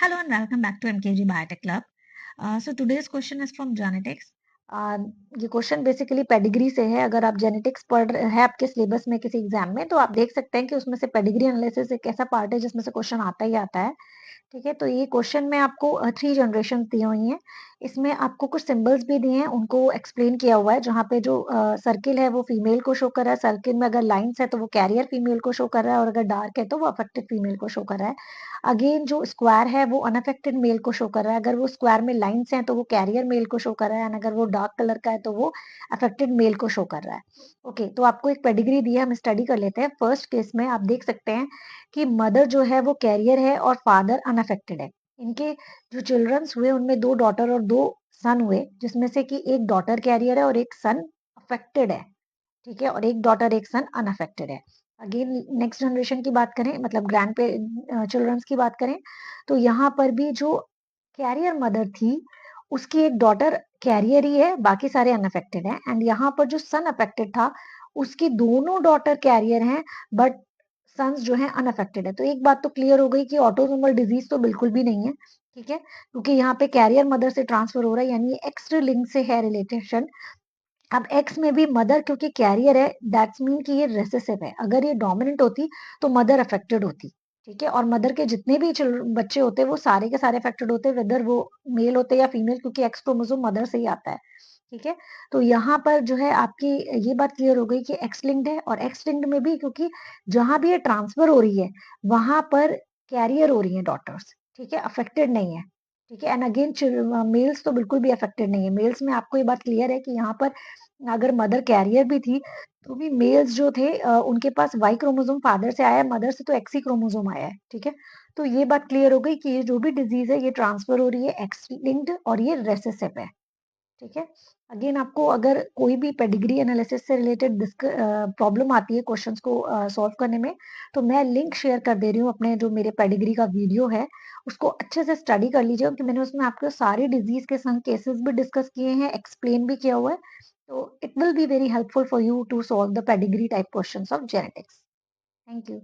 Hello and welcome back to MKG Biotech Club. So today's question is from genetics. ये question basically pedigree से है। अगर आप genetics पढ़ रहे हैं आपके सिलेबस में किसी एग्जाम में, तो आप देख सकते हैं कि उसमें से पेडिग्री एनालिसिस एक ऐसा पार्ट है जिसमें से क्वेश्चन आता ही आता है। ठीक है, तो ये क्वेश्चन में आपको 3 जनरेशन दी हुई हैं। इसमें आपको कुछ सिंबल्स भी दिए हैं, उनको एक्सप्लेन किया हुआ है। जहाँ पे जो सर्किल है वो फीमेल को शो कर रहा है, सर्किल में अगर लाइन्स है तो वो कैरियर फीमेल को शो कर रहा है, और अगर डार्क है तो वो अफेक्टेड फीमेल को शो कर रहा है। अगेन जो स्क्वायर है वो अनअफेक्टेड मेल को शो कर रहा है, अगर वो स्क्वायर में लाइन्स हैं तो वो कैरियर मेल को शो कर रहा है, एंड अगर वो डार्क कलर का है तो वो अफेक्टेड मेल को शो कर रहा है। ओके, तो आपको एक पेडिग्री दी है, हम स्टडी कर लेते हैं। फर्स्ट केस में आप देख सकते हैं कि मदर जो है वो कैरियर है और फादर अनअफेक्टेड है। इनके जो चिल्ड्रंस हुए उनमें 2 डॉटर और 2 सन हुए, जिसमें से कि एक डॉटर कैरियर है और एक सन अफेक्टेड है। ठीक है, और एक डॉटर एक सन अनअफेक्टेड है। अगेन नेक्स्ट जनरेशन की बात करें, मतलब ग्रैंड पे चिल्ड्रंस की बात करें, तो यहाँ पर भी जो कैरियर मदर थी उसकी एक डॉटर कैरियर ही है, बाकी सारे अनअफेक्टेड हैं। एंड यहाँ पर जो सन अफेक्टेड था उसकी दोनों डॉटर कैरियर हैं, बट सन्स जो है अनअफेक्टेड है। तो एक बात तो क्लियर हो गई कि ऑटोसोमल डिजीज तो बिल्कुल भी नहीं है। ठीक है, क्योंकि यहाँ पे कैरियर मदर से ट्रांसफर हो रहा है, यानी एक्स लिंक से है रिलेशन। अब एक्स में भी मदर क्योंकि कैरियर है, दैट्स मीन कि ये रेसेसिव है। अगर ये डोमिनेंट होती तो मदर अफेक्टेड होती। ठीक है, और मदर के जितने भी बच्चे होते वो सारे के सारे अफेक्टेड होते, वेदर वो मेल होते या फीमेल, क्योंकि एक्स क्रोमोसोम मदर से ही आता है। ठीक है, तो यहाँ पर जो है आपकी ये बात क्लियर हो गई कि एक्स लिंक्ड है, और एक्स लिंक्ड में भी क्योंकि जहां भी ये ट्रांसफर हो रही है वहां पर कैरियर हो रही है डॉटर्स। ठीक है, अफेक्टेड नहीं है। ठीक है, एंड अगेन मेल्स तो बिल्कुल भी अफेक्टेड नहीं है। मेल्स में आपको ये बात क्लियर है कि यहाँ पर अगर मदर कैरियर भी थी तो भी मेल्स जो थे उनके पास वाई क्रोमोसोम फादर से आया है, मदर से तो एक्स ही क्रोमोसोम आया है। ठीक है, तो ये बात क्लियर हो गई कि ये जो भी डिजीज है ये ट्रांसफर हो रही है एक्स लिंक्ड, और ये रेसेसिव है। ठीक है, अगेन आपको अगर कोई भी पेडिग्री एनालिसिस से रिलेटेड प्रॉब्लम आती है क्वेश्चंस को सॉल्व करने में, तो मैं लिंक शेयर कर दे रही हूँ अपने जो मेरे पेडिग्री का वीडियो है, उसको अच्छे से स्टडी कर लीजिए, क्योंकि मैंने उसमें आपको सारी डिजीज के संग केसेस भी डिस्कस किए हैं, एक्सप्लेन भी किया हुआ है। तो it will be very helpful for you to solve the pedigree type questions of genetics. Thank you.